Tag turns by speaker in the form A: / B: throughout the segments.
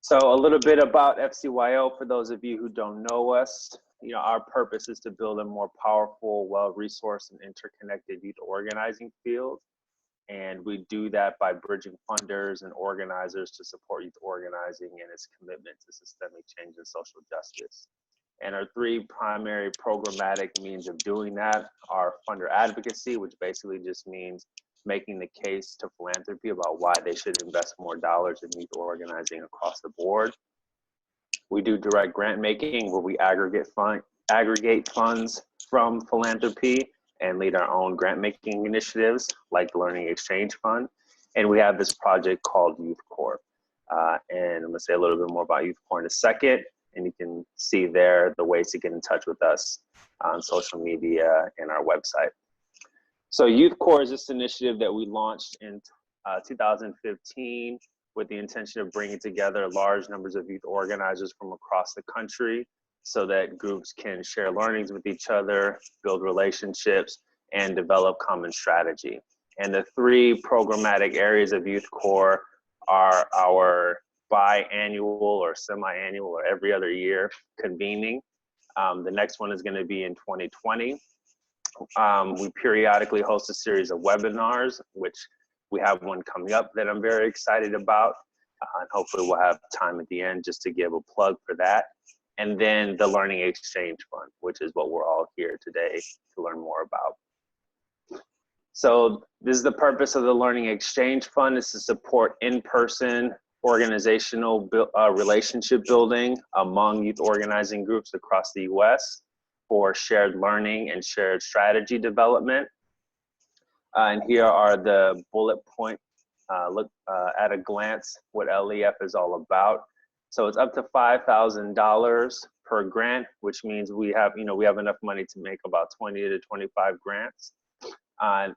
A: So a little bit about FCYO for those of you who don't know us. Our purpose is to build a more powerful, well-resourced, and interconnected youth organizing field. And we do that by bridging funders and organizers to support youth organizing and its commitment to systemic change and social justice. And our three primary programmatic means of doing that are funder advocacy, which basically just means making the case to philanthropy about why they should invest more dollars in youth organizing across the board. We do direct grant making, where we aggregate funds from philanthropy and lead our own grant making initiatives like the Learning Exchange Fund. And we have this project called Youth Corps. And I'm gonna say a little bit more about Youth Corps in a second. And you can see there the ways to get in touch with us on social media and our website. So Youth Corps is this initiative that we launched in 2015 with the intention of bringing together large numbers of youth organizers from across the country so that groups can share learnings with each other, build relationships, and develop common strategy. And the three programmatic areas of Youth Corps are our biannual or semi-annual or every other year convening. The next one is going to be in 2020. We periodically host a series of webinars, which we have one coming up that I'm very excited about. And hopefully we'll have time at the end just to give a plug for that. And then the Learning Exchange Fund, which is what we're all here today to learn more about. So this is the purpose of the Learning Exchange Fund, is to support in-person organizational relationship building among youth organizing groups across the US for shared learning and shared strategy development. And here are the bullet point, look at a glance what LEF is all about. So it's up to $5,000 per grant, which means we have enough money to make about 20 to 25 grants.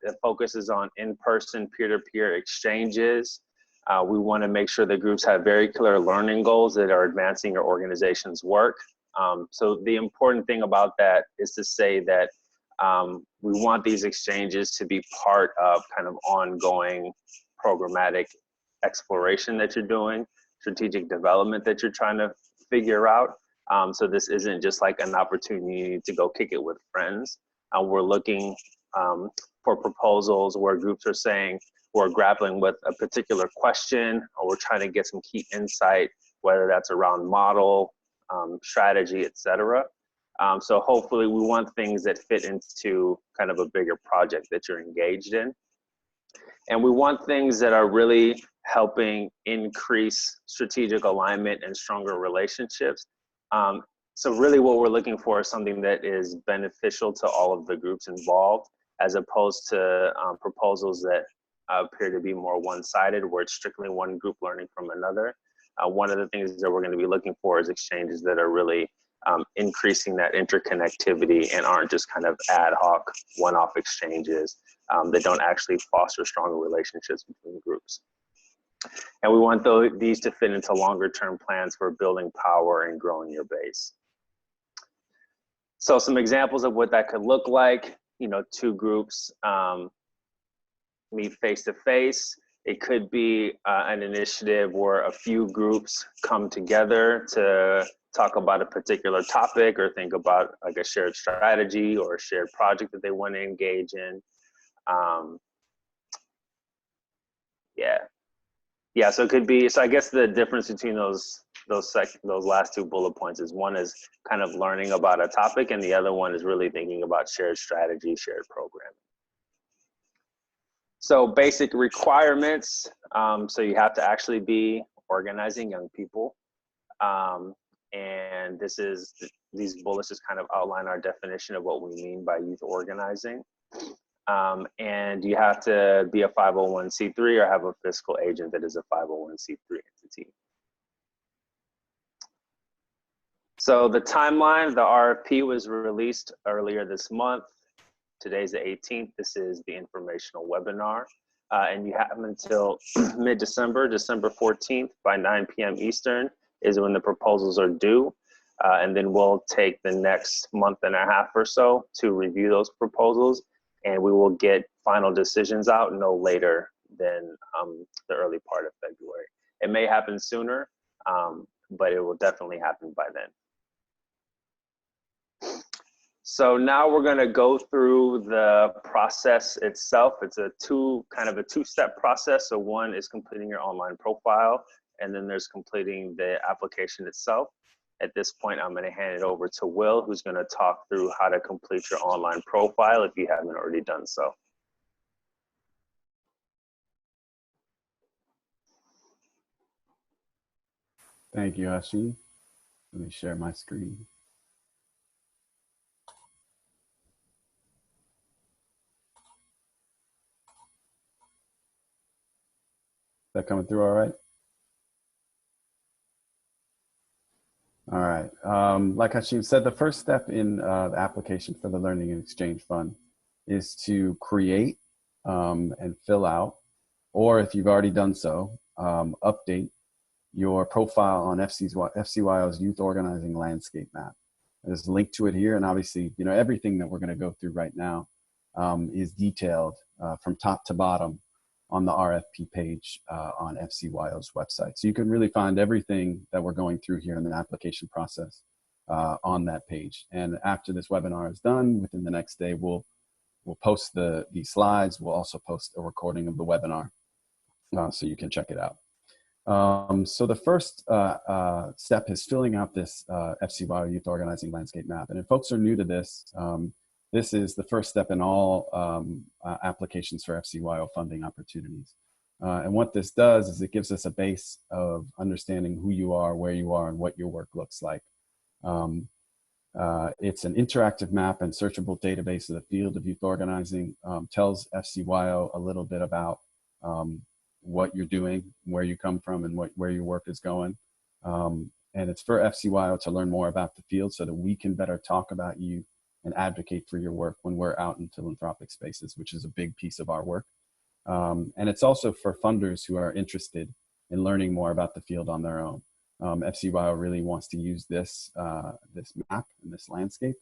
A: It focuses on in-person peer-to-peer exchanges. We want to make sure that groups have very clear learning goals that are advancing your organization's work. So the important thing about that is to say that we want these exchanges to be part of kind of ongoing programmatic exploration that you're doing, strategic development that you're trying to figure out. So this isn't just like an opportunity to go kick it with friends. We're looking for proposals where groups are saying we're grappling with a particular question, or we're trying to get some key insight, whether that's around model, strategy, etc. So hopefully we want things that fit into kind of a bigger project that you're engaged in. And we want things that are really helping increase strategic alignment and stronger relationships. So really what we're looking for is something that is beneficial to all of the groups involved, as opposed to proposals that appear to be more one-sided, where it's strictly one group learning from another. One of the things that we're going to be looking for is exchanges that are really increasing that interconnectivity and aren't just kind of ad hoc, one-off exchanges that don't actually foster stronger relationships between groups. And we want these to fit into longer-term plans for building power and growing your base. So some examples of what that could look like: two groups meet face-to-face. It could be an initiative where a few groups come together to talk about a particular topic or think about like a shared strategy or a shared project that they want to engage in. So it could be, so I guess the difference between those last two bullet points is one is kind of learning about a topic, and the other one is really thinking about shared strategy, shared programming. So basic requirements, so you have to actually be organizing young people. And these bullets just kind of outline our definition of what we mean by youth organizing. And you have to be a 501c3 or have a fiscal agent that is a 501c3 entity. So the timeline, the RFP was released earlier this month. Today's the 18th. This is the informational webinar. And you have until mid-December, December 14th by 9 p.m. Eastern is when the proposals are due. And then we'll take the next month and a half or so to review those proposals. And we will get final decisions out no later than the early part of February. It may happen sooner, but it will definitely happen by then. So now we're going to go through the process itself. It's a two-step process. So one is completing your online profile, and then there's completing the application itself. At this point, I'm going to hand it over to Will, who's going to talk through how to complete your online profile if you haven't already done so.
B: Thank you, Ashi. Let me share my screen. Is that coming through all right? All right. Like Hashim said, the first step in the application for the Learning and Exchange Fund is to create and fill out, or if you've already done so, update your profile on FCYO's Youth Organizing Landscape Map. There's a link to it here, and obviously, everything that we're going to go through right now is detailed from top to bottom on the RFP page on FCYO's website. So you can really find everything that we're going through here in the application process on that page. And after this webinar is done, within the next day, we'll post the slides. We'll also post a recording of the webinar so you can check it out. So the first step is filling out this FCYO Youth Organizing Landscape Map. And if folks are new to this, this is the first step in all applications for FCYO funding opportunities. And what this does is it gives us a base of understanding who you are, where you are, and what your work looks like. It's an interactive map and searchable database of the field of youth organizing, tells FCYO a little bit about what you're doing, where you come from, and where your work is going. And it's for FCYO to learn more about the field so that we can better talk about you and advocate for your work when we're out in philanthropic spaces, which is a big piece of our work. And it's also for funders who are interested in learning more about the field on their own. FCYO really wants to use this map and this landscape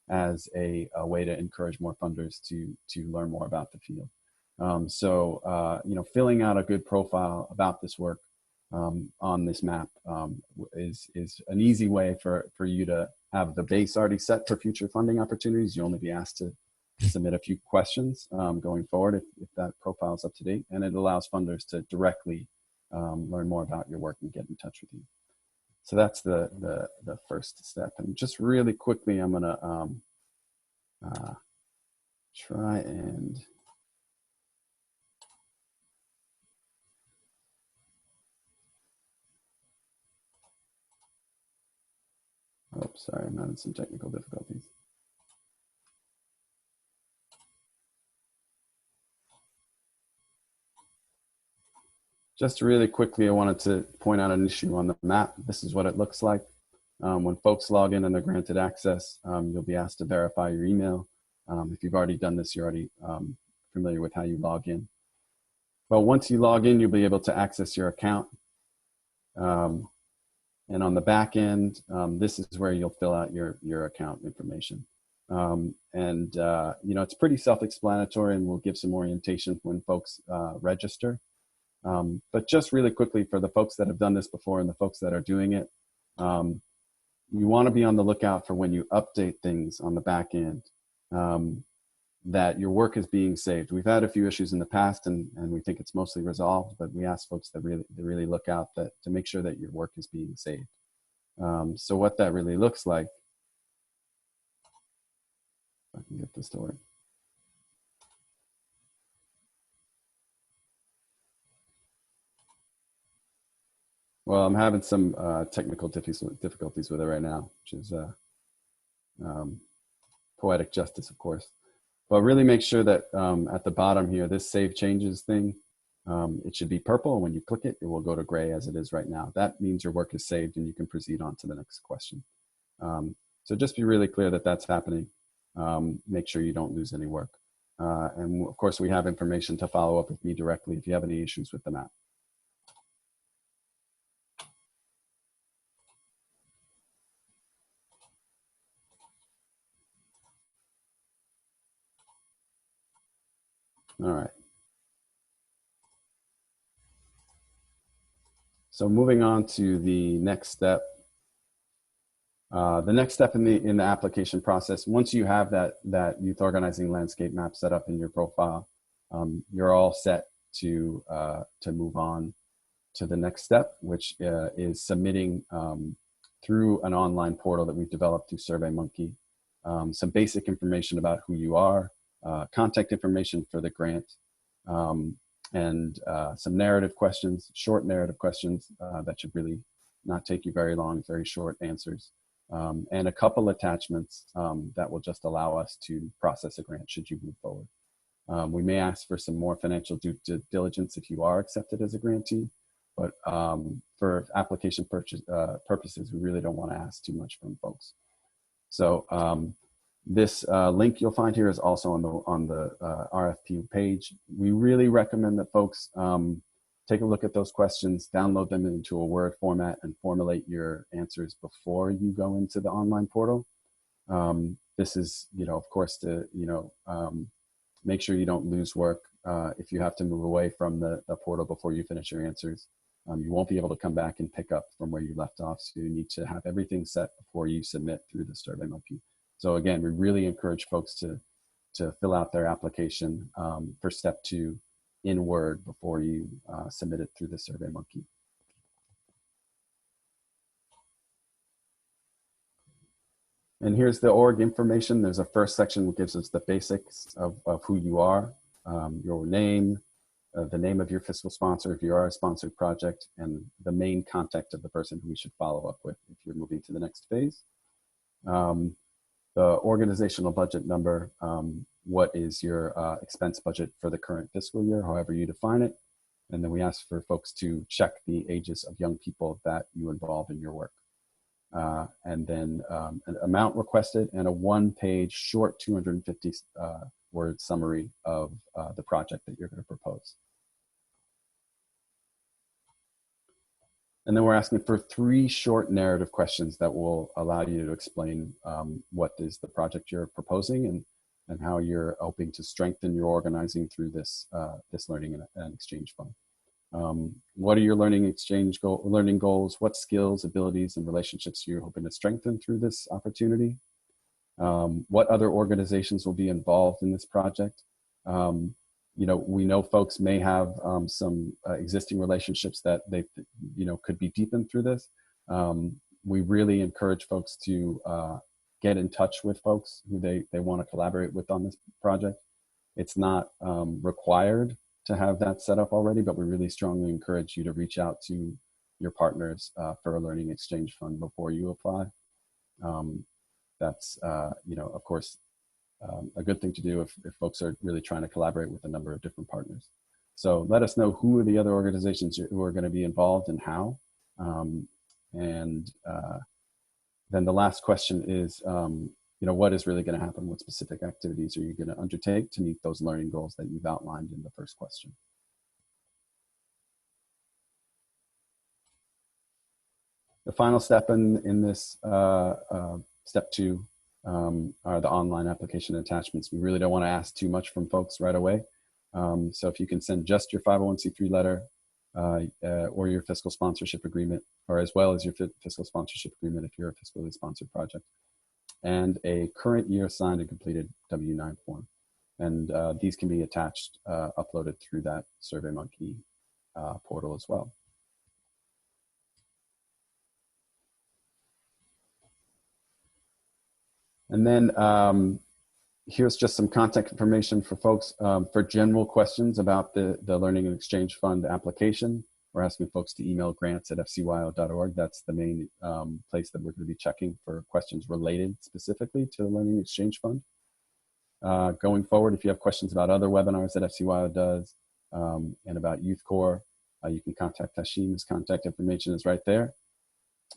B: as a way to encourage more funders to learn more about the field. Filling out a good profile about this work on this map is an easy way for you to have the base already set for future funding opportunities. You'll only be asked to submit a few questions going forward if that profile is up to date, and it allows funders to directly learn more about your work and get in touch with you. So that's the first step. And just really quickly, I'm gonna try and sorry, I'm having some technical difficulties. Just really quickly, I wanted to point out an issue on the map. This is what it looks like. When folks log in and they're granted access, you'll be asked to verify your email. If you've already done this, you're already familiar with how you log in. Well, once you log in, you'll be able to access your account. And on the back end, this is where you'll fill out your account information. It's pretty self-explanatory, and we'll give some orientation when folks register. But just really quickly, for the folks that have done this before and the folks that are doing it, you want to be on the lookout for when you update things on the back end, that your work is being saved. We've had a few issues in the past, and we think it's mostly resolved, but we ask folks to really look out to make sure that your work is being saved. So what that really looks like, if I can get this to work. Well, I'm having some technical difficulties with it right now, which is poetic justice, of course. But really make sure that at the bottom here, this Save Changes thing, it should be purple. When you click it, it will go to gray as it is right now. That means your work is saved and you can proceed on to the next question. So just be really clear that that's happening. Make sure you don't lose any work. And of course, we have information to follow up with me directly if you have any issues with the map. All right. So moving on to the next step. The next step in the application process, once you have that youth organizing landscape map set up in your profile, you're all set to move on to the next step, which is submitting through an online portal that we've developed through SurveyMonkey, some basic information about who you are, contact information for the grant, and some narrative questions, short narrative questions that should really not take you very long, very short answers. And a couple attachments that will just allow us to process a grant should you move forward. We may ask for some more financial due diligence if you are accepted as a grantee, but for application purposes, we really don't want to ask too much from folks. So this link you'll find here is also on the RFP page. We really recommend that folks take a look at those questions, download them into a Word format, and formulate your answers before you go into the online portal. This is, of course, to make sure you don't lose work. If you have to move away from the portal before you finish your answers, you won't be able to come back and pick up from where you left off. So you need to have everything set before you submit through the SurveyMonkey. So again, we really encourage folks to fill out their application for step 2 in Word before you submit it through the SurveyMonkey. And here's the org information. There's a first section that gives us the basics of who you are, your name, the name of your fiscal sponsor if you are a sponsored project, and the main contact of the person who we should follow up with if you're moving to the next phase. The organizational budget number, what is your expense budget for the current fiscal year, however you define it. And then we ask for folks to check the ages of young people that you involve in your work. And then an amount requested and a 1-page short 250 word summary of the project that you're going to propose. And then we're asking for 3 short narrative questions that will allow you to explain what is the project you're proposing and how you're hoping to strengthen your organizing through this, this learning and exchange fund. What are your learning goals? What skills, abilities, and relationships you're hoping to strengthen through this opportunity? What other organizations will be involved in this project? We know folks may have some existing relationships that they, could be deepened through this. We really encourage folks to get in touch with folks who they want to collaborate with on this project. It's not required to have that set up already, but we really strongly encourage you to reach out to your partners for a learning exchange fund before you apply. That's, of course, a good thing to do if folks are really trying to collaborate with a number of different partners. So let us know who are the other organizations who are going to be involved and how. Then the last question is, what is really going to happen? What specific activities are you going to undertake to meet those learning goals that you've outlined in the first question? The final step in this step 2 are the online application attachments. We really don't want to ask too much from folks right away. So if you can send just your 501c3 letter or your fiscal sponsorship agreement, or as well as your fiscal sponsorship agreement if you're a fiscally sponsored project, and a current year signed and completed W-9 form. And these can be attached, uploaded through that SurveyMonkey portal as well. And then here's just some contact information for folks for general questions about the Learning and Exchange Fund application. We're asking folks to email grants@fcyo.org. That's the main place that we're going to be checking for questions related specifically to the Learning and Exchange Fund. Going forward, if you have questions about other webinars that FCYO does and about Youth Corps, you can contact Hashim. His contact information is right there.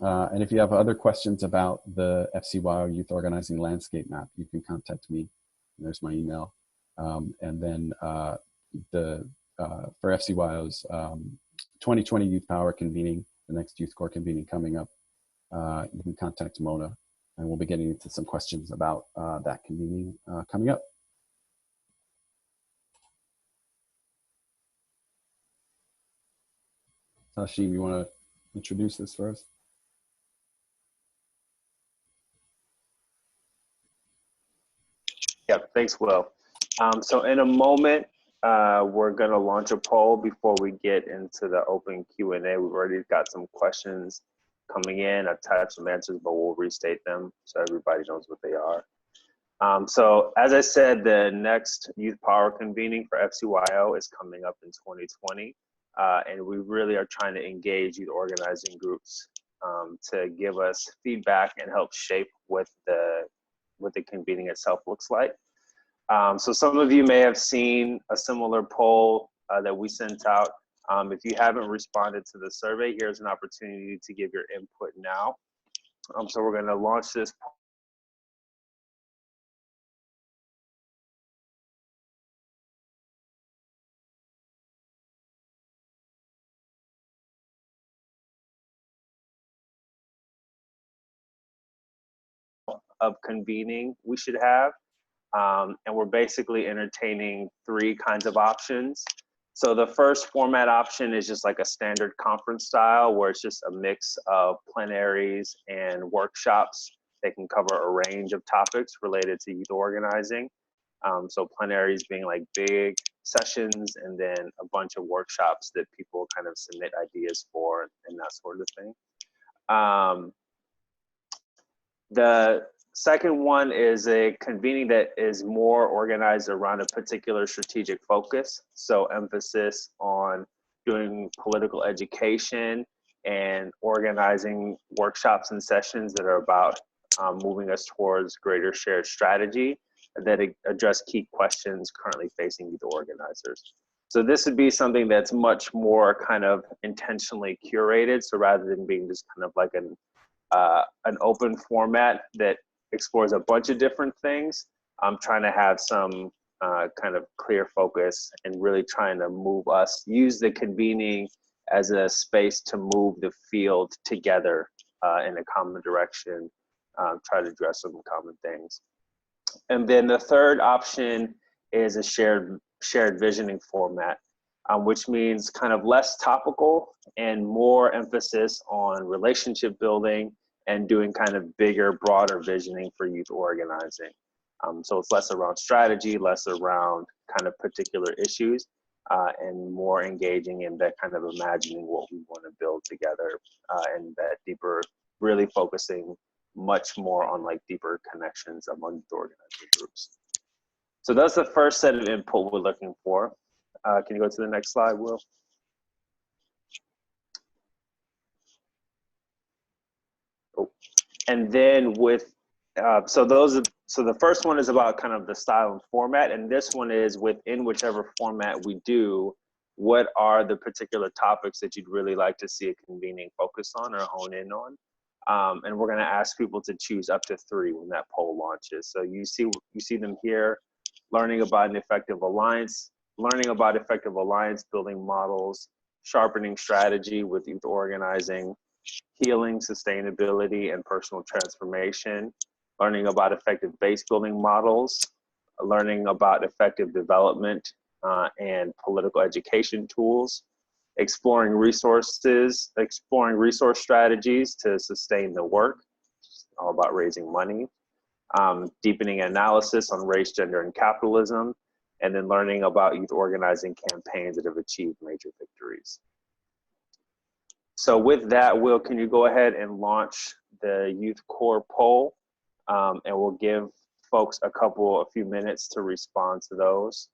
B: And if you have other questions about the FCYO Youth Organizing Landscape Map, you can contact me. There's my email. And then for FCYO's 2020 Youth Power convening, the next Youth Corps convening coming up, you can contact Mona, and we'll be getting into some questions about that convening coming up. Hashim, you want to introduce this first?
A: Yep, thanks, Will. So in a moment, we're going to launch a poll before we get into the open Q&A. We've already got some questions coming in. I've typed some answers, but we'll restate them so everybody knows what they are. So as I said, the next Youth Power convening for FCYO is coming up in 2020. And we really are trying to engage youth organizing groups to give us feedback and help shape what the convening itself looks like. So some of you may have seen a similar poll that we sent out. If you haven't responded to the survey, here's an opportunity to give your input now. So we're going to launch this of convening we should have. And we're basically entertaining 3 kinds of options. So the first format option is just like a standard conference style where it's just a mix of plenaries and workshops. They can cover a range of topics related to youth organizing. So plenaries being like big sessions, and then a bunch of workshops that people kind of submit ideas for and that sort of thing. The second one is a convening that is more organized around a particular strategic focus. So emphasis on doing political education and organizing workshops and sessions that are about moving us towards greater shared strategy that address key questions currently facing youth organizers. So this would be something that's much more kind of intentionally curated. So rather than being just kind of like an open format that explores a bunch of different things, I'm trying to have some kind of clear focus and really trying to use the convening as a space to move the field together in a common direction, try to address some common things. And then the third option is a shared visioning format, which means kind of less topical and more emphasis on relationship building and doing kind of bigger, broader visioning for youth organizing. So it's less around strategy, less around kind of particular issues, and more engaging in that kind of imagining what we want to build together, and that deeper, really focusing much more on like deeper connections among youth organizing groups. So that's the first set of input we're looking for. Can you go to the next slide, Will? Oh. And then so the first one is about kind of the style and format, and this one is within whichever format we do, what are the particular topics that you'd really like to see a convening focus on or hone in on? And we're going to ask people to choose up to 3 when that poll launches. So you see them here: learning about an effective alliance, building models, sharpening strategy with youth organizing, healing, sustainability, and personal transformation, learning about effective base building models, learning about effective development and political education tools, exploring resource strategies to sustain the work, all about raising money, deepening analysis on race, gender, and capitalism, and then learning about youth organizing campaigns that have achieved major victories. So with that, Will, can you go ahead and launch the Youth Core poll? And we'll give folks a few minutes to respond to those.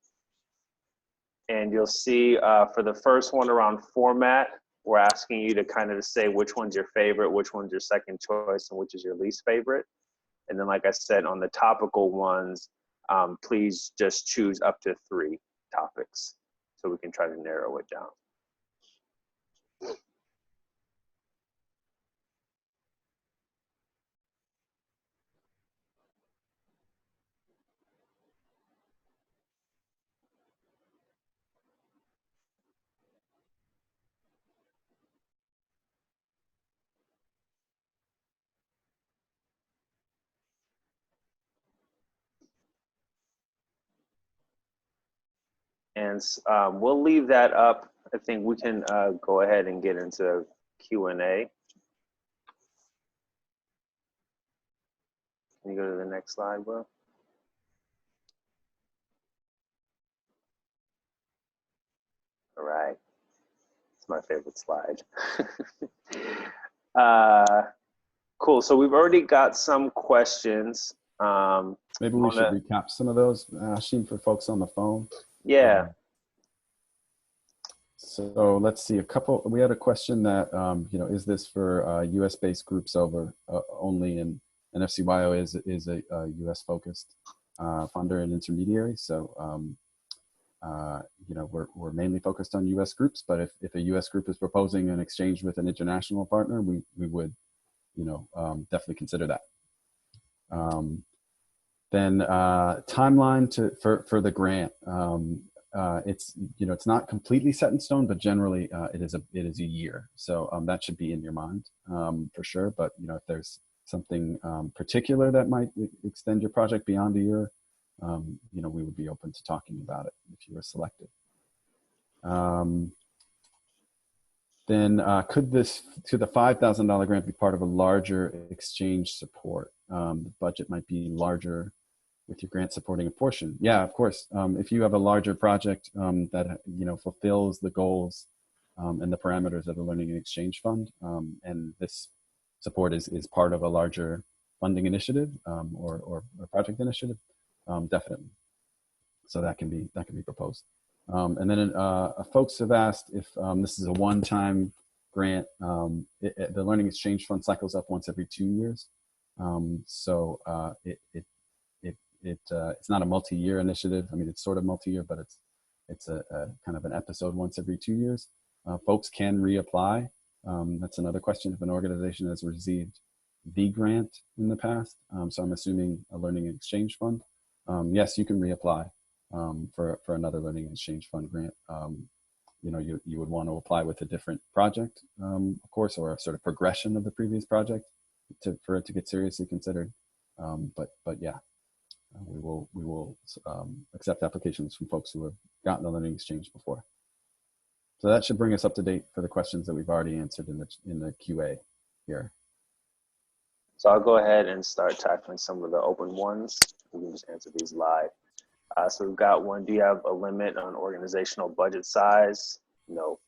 A: And you'll see for the first one around format, we're asking you to kind of say which one's your favorite, which one's your second choice, and which is your least favorite. And then, like I said, on the topical ones, please just choose up to 3 topics so we can try to narrow it down. And we'll leave that up. I think we can go ahead and get into Q&A. Can you go to the next slide, Will? All right. It's my favorite slide. Cool. So we've already got some questions.
B: Maybe we should recap some of those, Ashim, for folks on the phone.
A: Yeah.
B: So let's see, we had a question that, is this for US-based groups only, and FCYO is a US focused funder and intermediary. So, we're mainly focused on US groups, but if a US group is proposing an exchange with an international partner, we would, definitely consider that. Then timeline for the grant. It's not completely set in stone, but generally it is a year. So that should be in your mind for sure. But if there's something particular that might extend your project beyond a year, we would be open to talking about it if you were selected. Then could the $5,000 grant be part of a larger exchange support? The budget might be larger with your grant supporting a portion. Yeah, of course. If you have a larger project that fulfills the goals and the parameters of the Learning and Exchange Fund, and this support is part of a larger funding initiative or project initiative, definitely. So that can be proposed. And then folks have asked if this is a one-time grant. The Learning Exchange Fund cycles up once every 2 years. So it's not a multi-year initiative. I mean, it's sort of multi-year, but it's a kind of an episode once every 2 years. Folks can reapply. That's another question. If an organization has received the grant in the past, so I'm assuming a Learning and Exchange Fund, yes, you can reapply for another Learning and Exchange Fund grant. You would want to apply with a different project, of course, or a sort of progression of the previous project for it to get seriously considered. But yeah. We will accept applications from folks who have gotten a Learning Exchange before. So that should bring us up to date for the questions that we've already answered in the QA here.
A: So I'll go ahead and start tackling some of the open ones. We can just answer these live. So we've got one. Do you have a limit on organizational budget size? No.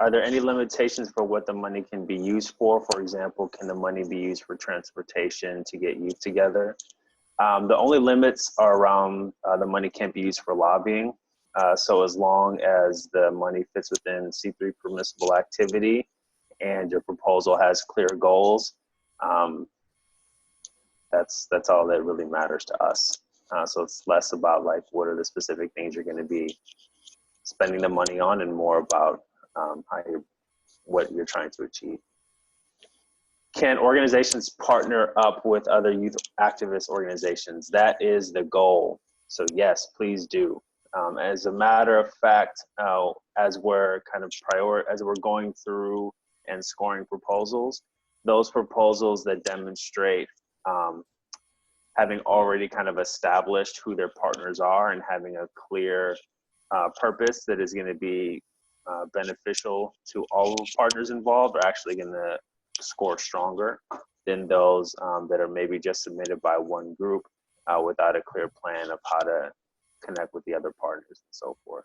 A: Are there any limitations for what the money can be used for? For example, can the money be used for transportation to get youth together? The only limits are around the money can't be used for lobbying. So as long as the money fits within C3 permissible activity and your proposal has clear goals, that's all that really matters to us. So it's less about like what are the specific things you're going to be spending the money on, and more about what you're trying to achieve. Can organizations partner up with other youth activist organizations? That is the goal. So yes, please do. As a matter of fact, as we're going through and scoring proposals, those proposals that demonstrate having already kind of established who their partners are and having a clear purpose that is going to be beneficial to all partners involved are actually going to score stronger than those that are maybe just submitted by one group without a clear plan of how to connect with the other partners and so forth.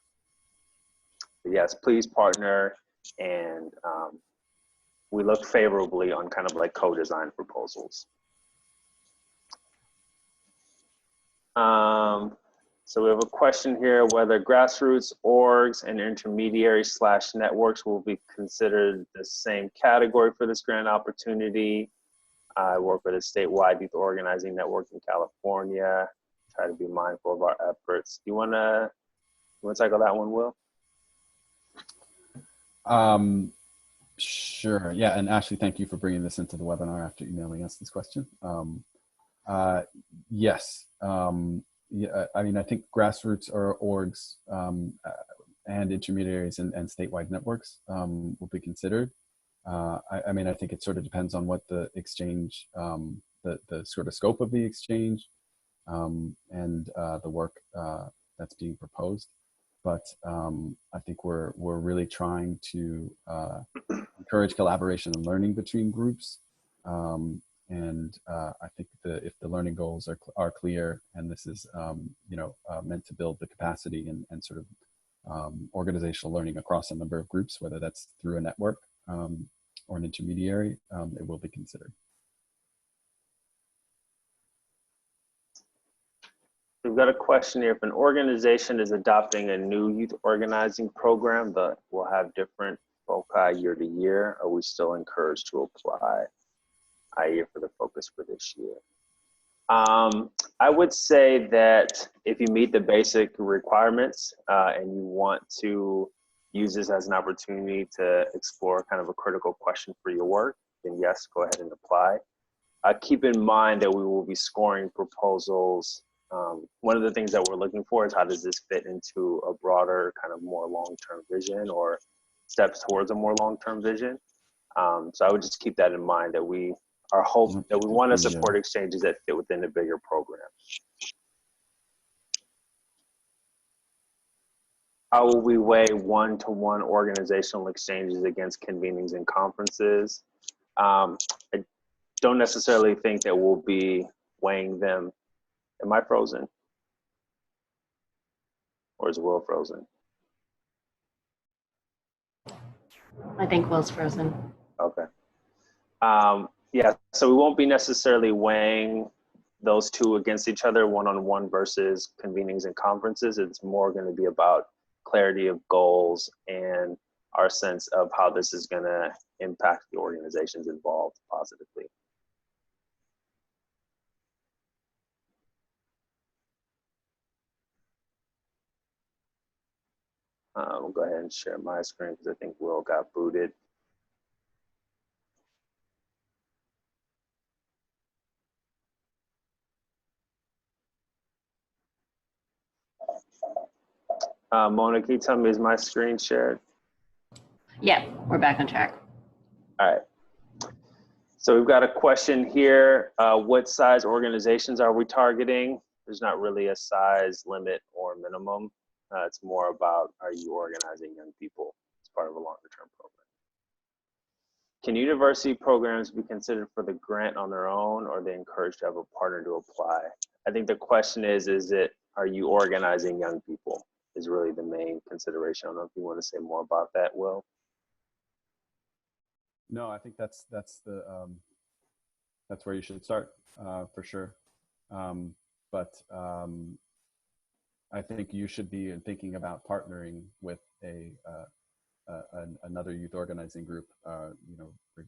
A: But yes, please partner, and we look favorably on kind of like co-design proposals. So we have a question here, whether grassroots orgs and intermediary/networks will be considered the same category for this grant opportunity. I work with a statewide youth organizing network in California. Try to be mindful of our efforts. You wanna tackle that one, Will?
B: Sure, yeah, and Ashley, thank you for bringing this into the webinar after emailing us this question. Yes. Yeah, I mean, I think grassroots or orgs and intermediaries and statewide networks will be considered. I mean, I think it sort of depends on what the exchange, the sort of scope of the exchange and the work that's being proposed. but I think we're really trying to encourage collaboration and learning between groups. I think if the learning goals are clear, and this is meant to build the capacity and sort of organizational learning across a number of groups, whether that's through a network or an intermediary, it will be considered.
A: We've got a question here. If an organization is adopting a new youth organizing program that will have different foci year to year, are we still encouraged to apply, i.e. for the focus for this year? I would say that if you meet the basic requirements and you want to use this as an opportunity to explore kind of a critical question for your work, then yes, go ahead and apply. Keep in mind that we will be scoring proposals. One of the things that we're looking for is how does this fit into a broader kind of more long-term vision or steps towards a more long-term vision. So I would just keep that in mind, that we want to support exchanges that fit within a bigger program. How will we weigh one-to-one organizational exchanges against convenings and conferences? I don't necessarily think that we'll be weighing them. Am I frozen? Or is Will frozen?
C: I think Will's frozen.
A: Okay. Yeah, so we won't be necessarily weighing those two against each other, one-on-one versus convenings and conferences. It's more going to be about clarity of goals and our sense of how this is going to impact the organizations involved positively. We'll go ahead and share my screen because I think Will got booted. Mona, can you tell me, is my screen shared?
C: Yeah, we're back on track.
A: All right. So we've got a question here. What size organizations are we targeting? There's not really a size limit or minimum. It's more about, are you organizing young people as part of a longer term program? Can university programs be considered for the grant on their own, or are they encouraged to have a partner to apply? I think the question is it, are you organizing young people is really the main consideration. I don't know if you want to say more about that, Will.
B: No, I think that's where you should start for sure. I think you should be thinking about partnering with another youth organizing group,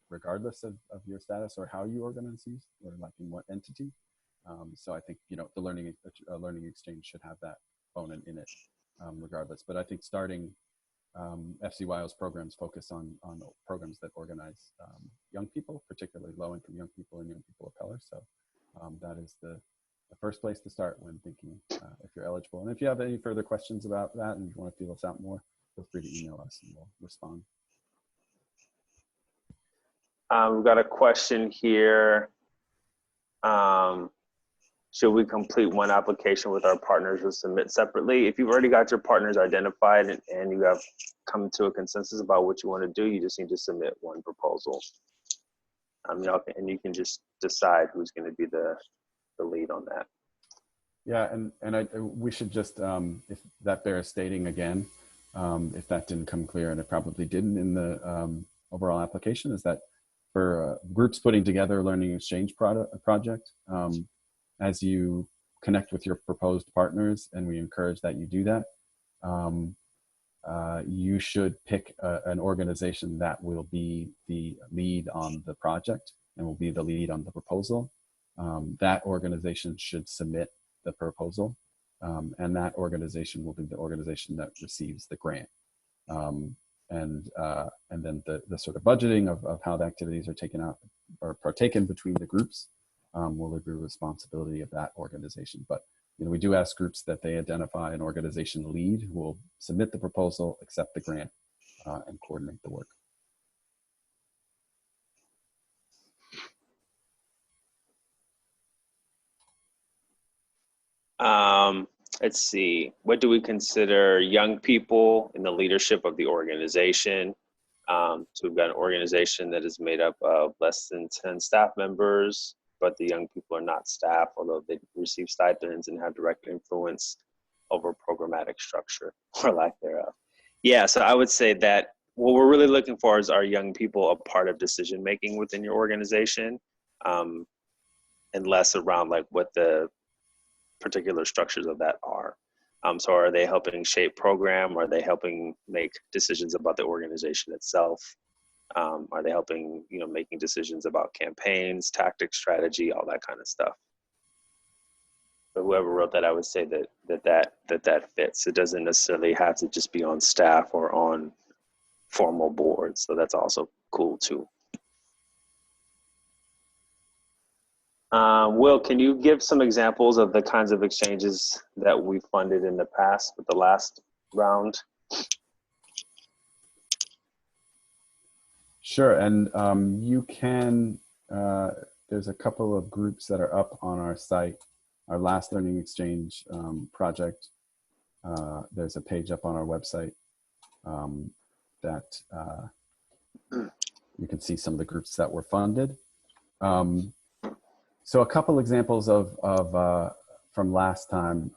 B: regardless of your status or how you organize youth, or like in what entity. So I think the learning exchange should have that component in it, regardless. But I think starting FCYO's programs focus on programs that organize young people, particularly low-income young people and young people of color. So that is the first place to start when thinking if you're eligible. And if you have any further questions about that and you want to feel us out more, feel free to email us and we'll respond.
A: We've got a question here. Should we complete one application with our partners or submit separately? If you've already got your partners identified and you have come to a consensus about what you want to do, you just need to submit one proposal. And you can just decide who's going to be the lead on that. Yeah,
B: and we should just, if that bears stating again, if that didn't come clear, and it probably didn't in the overall application, is that for groups putting together a learning exchange project, as you connect with your proposed partners, and we encourage that you do that, you should pick an organization that will be the lead on the project and will be the lead on the proposal. That organization should submit the proposal, and that organization will be the organization that receives the grant. And then the sort of budgeting of how the activities are taken out or partaken between the groups will be the responsibility of that organization. But we do ask groups that they identify an organization lead who will submit the proposal, accept the grant, and coordinate the work.
A: let's see, what do we consider young people in the leadership of the organization? So we've got an organization that is made up of less than 10 staff members, but the young people are not staff, although they receive stipends and have direct influence over programmatic structure or lack thereof. Yeah, so I would say that what we're really looking for is, are young people a part of decision making within your organization, and less around like what the particular structures of that are. So are they helping shape program? Are they helping make decisions about the organization itself? Are they helping, making decisions about campaigns, tactics, strategy, all that kind of stuff? But whoever wrote that, I would say that fits. It doesn't necessarily have to just be on staff or on formal boards. So that's also cool too. Will, can you give some examples of the kinds of exchanges that we funded in the past with the last round?
B: Sure, and you can, there's a couple of groups that are up on our site. Our last learning exchange project, there's a page up on our website that you can see some of the groups that were funded. So a couple examples of from last time,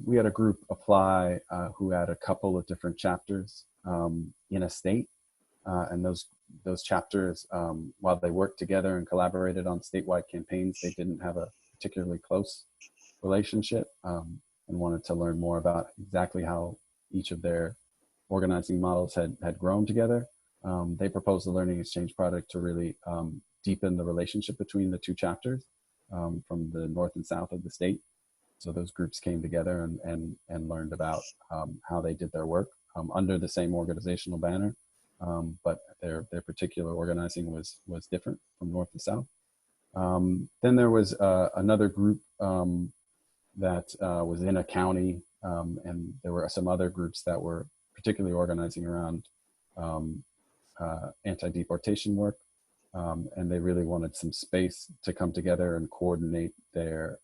B: we had a group apply who had a couple of different chapters in a state, and those chapters, while they worked together and collaborated on statewide campaigns, they didn't have a particularly close relationship, and wanted to learn more about exactly how each of their organizing models had grown together. They proposed the learning exchange project to really deepen the relationship between the two chapters from the north and south of the state. So those groups came together and learned about how they did their work under the same organizational banner, but their particular organizing was different from north to south. Then there was another group that was in a county, and there were some other groups that were particularly organizing around anti-deportation work. And they really wanted some space to come together and coordinate their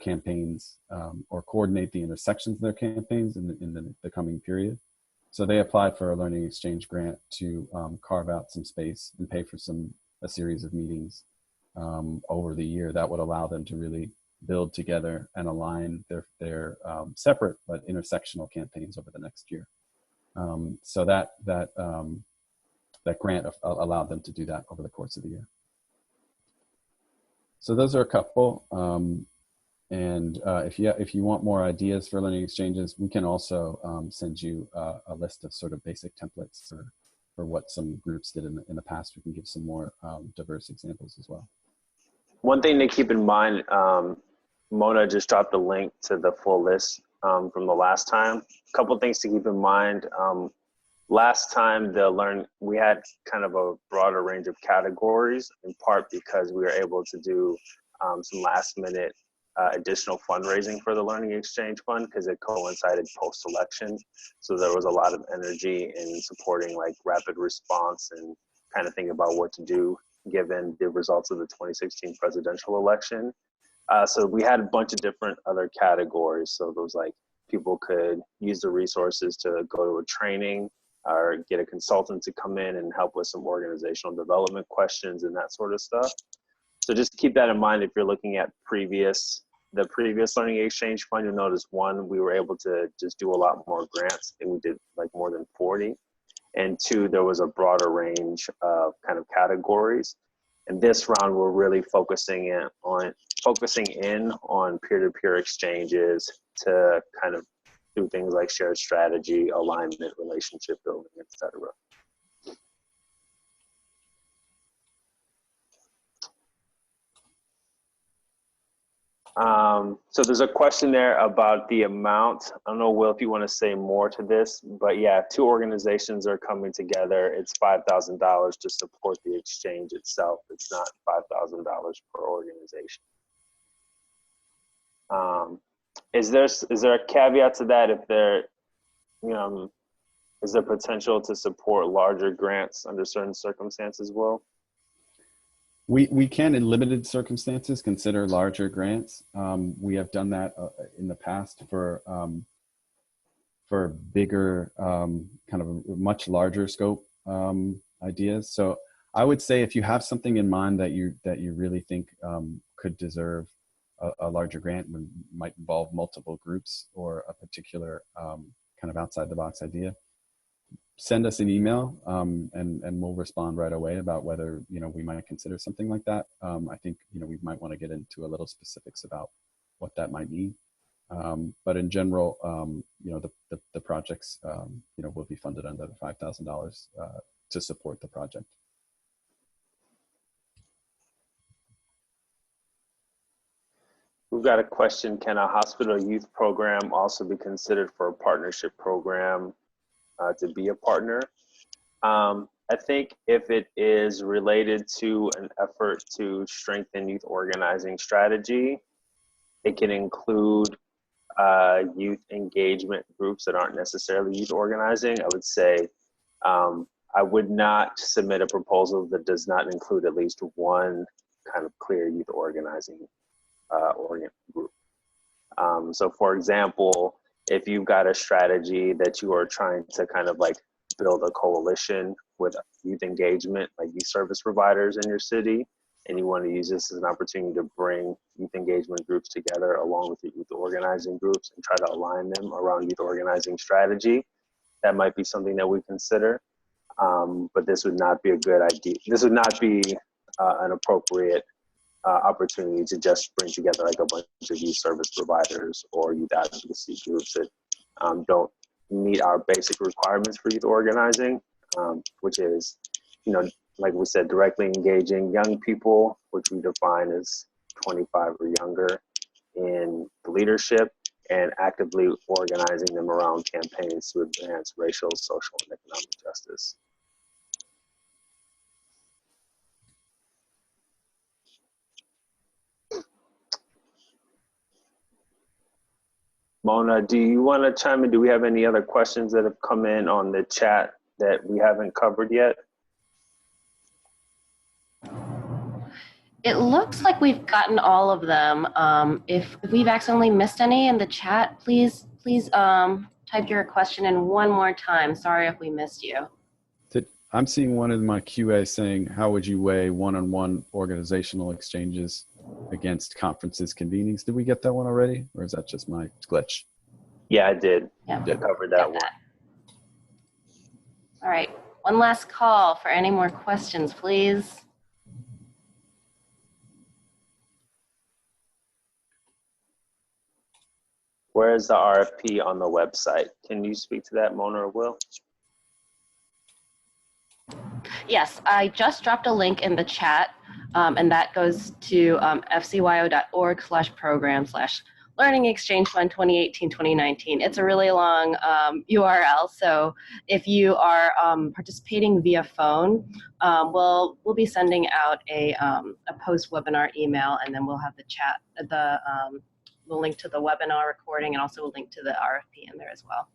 B: campaigns, or coordinate the intersections of their campaigns in the coming period. So they applied for a learning exchange grant to carve out some space and pay for a series of meetings over the year that would allow them to really build together and align their separate but intersectional campaigns over the next year. So that grant allowed them to do that over the course of the year. So those are a couple. And if you want more ideas for learning exchanges, we can also send you a list of sort of basic templates for what some groups did in the past. We can give some more diverse examples as well.
A: One thing to keep in mind, Mona just dropped a link to the full list from the last time. A couple things to keep in mind. Last time we had kind of a broader range of categories, in part because we were able to do some last minute additional fundraising for the Learning Exchange Fund because it coincided post-election. So there was a lot of energy in supporting like rapid response and kind of thinking about what to do given the results of the 2016 presidential election. So we had a bunch of different other categories. So those like people could use the resources to go to a training or get a consultant to come in and help with some organizational development questions and that sort of stuff. So just keep that in mind if you're looking at the previous Learning Exchange Fund. You'll notice one, we were able to just do a lot more grants, and we did like more than 40. And two, there was a broader range of kind of categories. And this round, we're really focusing in on peer-to-peer exchanges to kind of do things like shared strategy, alignment, relationship building, etc. So there's a question there about the amount. I don't know, Will, if you want to say more to this, but yeah, if two organizations are coming together, it's $5,000 to support the exchange itself. It's not $5,000 per organization. Is there a caveat to that? If there, is there potential to support larger grants under certain circumstances, Will?
B: We can, in limited circumstances, consider larger grants. We have done that in the past for bigger, kind of a much larger scope ideas. So I would say if you have something in mind that you really think could deserve a larger grant, might involve multiple groups or a particular kind of outside the box idea, send us an email and we'll respond right away about whether we might consider something like that. I think we might want to get into a little specifics about what that might mean. But in general, the projects will be funded under the $5,000 to support the project.
A: We've got a question: can a hospital youth program also be considered for a partnership program to be a partner? I think if it is related to an effort to strengthen youth organizing strategy, it can include youth engagement groups that aren't necessarily youth organizing. I would say I would not submit a proposal that does not include at least one kind of clear youth organizing group. So for example, if you've got a strategy that you are trying to kind of like build a coalition with youth engagement, like youth service providers in your city, and you want to use this as an opportunity to bring youth engagement groups together along with the youth organizing groups and try to align them around youth organizing strategy, that might be something that we consider. But this would not be a good idea. This would not be an appropriate opportunity to just bring together like a bunch of youth service providers or youth advocacy groups that don't meet our basic requirements for youth organizing, which is, like we said, directly engaging young people, which we define as 25 or younger, in leadership, and actively organizing them around campaigns to advance racial, social, and economic justice. Mona, do you want to chime in? Do we have any other questions that have come in on the chat that we haven't covered yet?
C: It looks like we've gotten all of them. If we've accidentally missed any in the chat, please type your question in one more time. Sorry if we missed you.
B: I'm seeing one in my QA saying, how would you weigh one-on-one organizational exchanges against conferences convenings? Did we get that one already? Or is that just my glitch?
A: Yeah, I did.
C: Yeah,
A: I covered that one.
C: All right, one last call for any more questions, please.
A: Where is the RFP on the website? Can you speak to that, Mona or Will?
C: Yes, I just dropped a link in the chat, and that goes to fcyo.org/program/learning exchange fund 2018-2019. It's a really long URL, so if you are participating via phone, we'll be sending out a post-webinar email, and then we'll have the chat, the link to the webinar recording, and also a link to the RFP in there as well.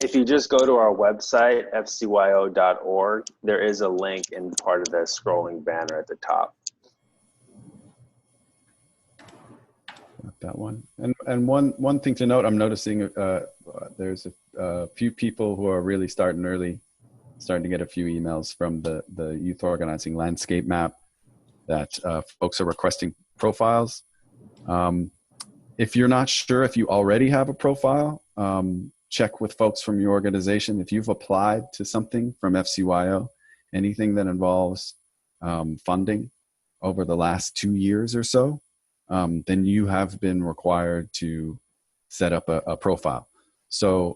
A: If you just go to our website, fcyo.org, there is a link in part of the scrolling banner at the top.
B: Got that one. And one thing to note, I'm noticing there's a few people who are really starting early, starting to get a few emails from the youth organizing landscape map that folks are requesting profiles. If you're not sure if you already have a profile, check with folks from your organization. If you've applied to something from FCYO, anything that involves funding over the last 2 years or so, then you have been required to set up a profile. So,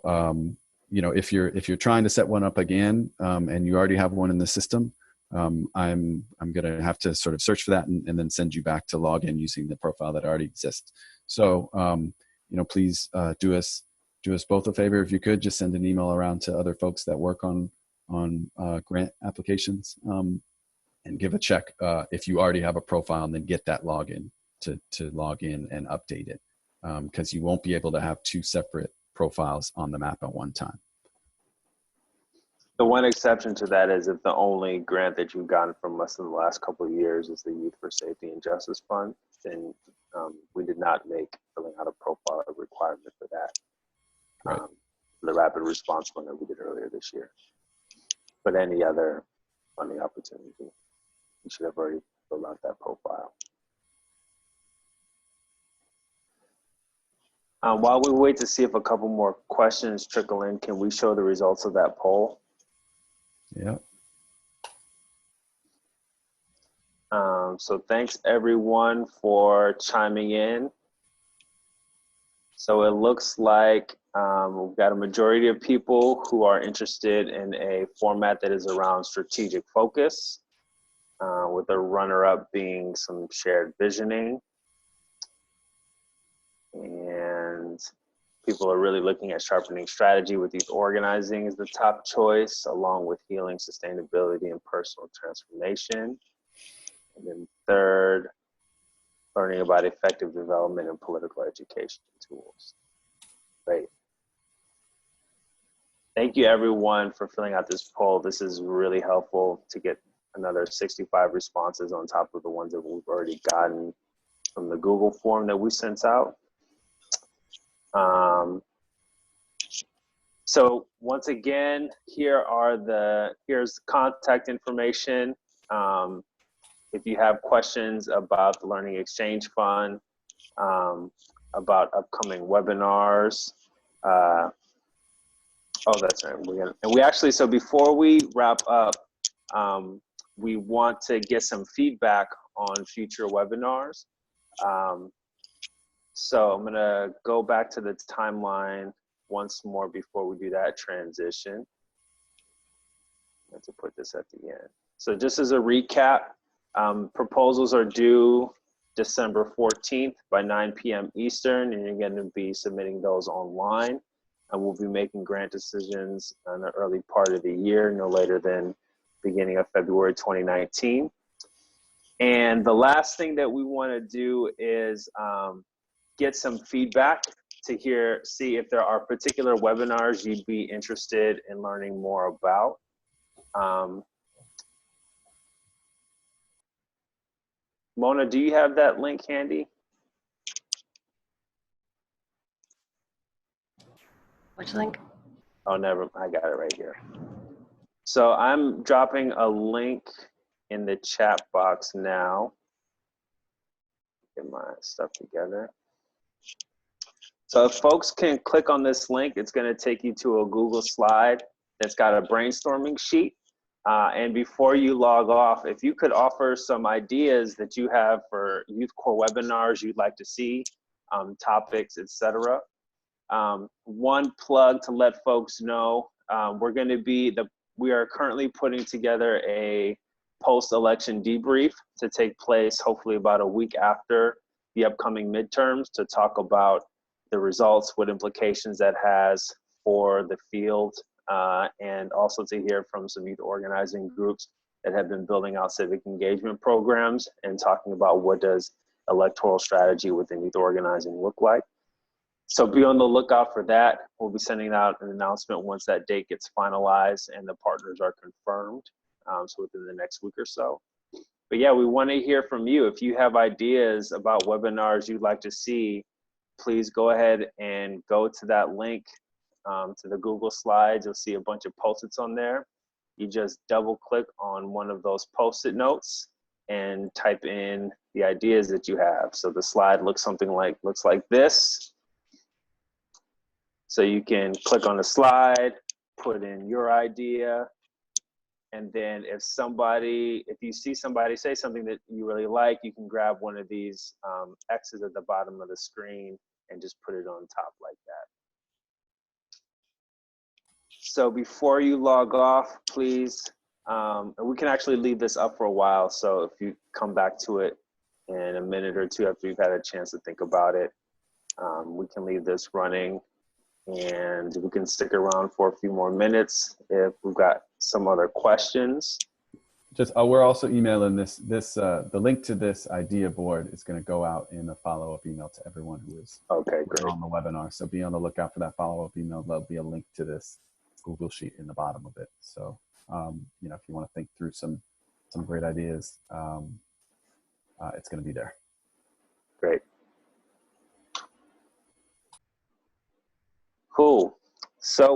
B: if you're trying to set one up again and you already have one in the system, I'm going to have to sort of search for that and then send you back to log in using the profile that already exists. So, please do us both a favor. If you could, just send an email around to other folks that work on grant applications and give a check if you already have a profile, and then get that login to log in and update it, because you won't be able to have two separate profiles on the map at one time.
A: The one exception to that is if the only grant that you've gotten from us in the last couple of years is the Youth for Safety and Justice Fund, then we did not make filling out a profile a requirement for that.
B: Right.
A: The rapid response fund that we did earlier this year. But any other funding opportunity, you should have already filled out that profile. While we wait to see if a couple more questions trickle in, can we show the results of that poll?
B: Yeah.
A: So thanks everyone for chiming in. So it looks like we've got a majority of people who are interested in a format that is around strategic focus, with a runner-up being some shared visioning. And people are really looking at sharpening strategy with youth organizing as the top choice, along with healing, sustainability, and personal transformation. And then third, learning about effective development and political education tools. Great. Thank you everyone for filling out this poll. This is really helpful to get another 65 responses on top of the ones that we've already gotten from the Google form that we sent out. So once again, here's contact information. If you have questions about the Learning Exchange Fund, about upcoming webinars, oh, that's right. And we actually, so before we wrap up, we want to get some feedback on future webinars. So I'm gonna go back to the timeline once more before we do that transition. I have to put this at the end. So just as a recap, proposals are due December 14th by 9 p.m. Eastern, and you're going to be submitting those online. And we'll be making grant decisions in the early part of the year, no later than beginning of February 2019. And the last thing that we want to do is get some feedback to see if there are particular webinars you'd be interested in learning more about. Mona, do you have that link handy?
C: Which link?
A: Oh, never, I got it right here. So I'm dropping a link in the chat box now. Get my stuff together. So if folks can click on this link, it's going to take you to a Google slide that's got a brainstorming sheet. And before you log off, if you could offer some ideas that you have for youth core webinars you'd like to see, topics, etc. One plug to let folks know, we are currently putting together a post-election debrief to take place hopefully about a week after the upcoming midterms, to talk about the results, what implications that has for the field, and also to hear from some youth organizing groups that have been building out civic engagement programs and talking about what does electoral strategy within youth organizing look like. So be on the lookout for that. We'll be sending out an announcement once that date gets finalized and the partners are confirmed, so within the next week or so. But yeah, we want to hear from you. If you have ideas about webinars you'd like to see, please go ahead and go to that link, to the Google slides. You'll see a bunch of Post-its on there. You just double click on one of those Post-it notes and type in the ideas that you have. So the slide looks like this. So you can click on the slide, put in your idea, and then if you see somebody say something that you really like, you can grab one of these X's at the bottom of the screen and just put it on top like that. So before you log off, please, we can actually leave this up for a while. So if you come back to it in a minute or two after you've had a chance to think about it, we can leave this running. And we can stick around for a few more minutes if we've got some other questions.
B: We're also emailing the link to this idea board is going to go out in a follow-up email to everyone who is
A: okay, great.
B: on the webinar. So be on the lookout for that follow-up email. There'll be a link to this Google sheet in the bottom of it. So, you know, if you want to think through some great ideas, it's going to be there.
A: Great. Cool. So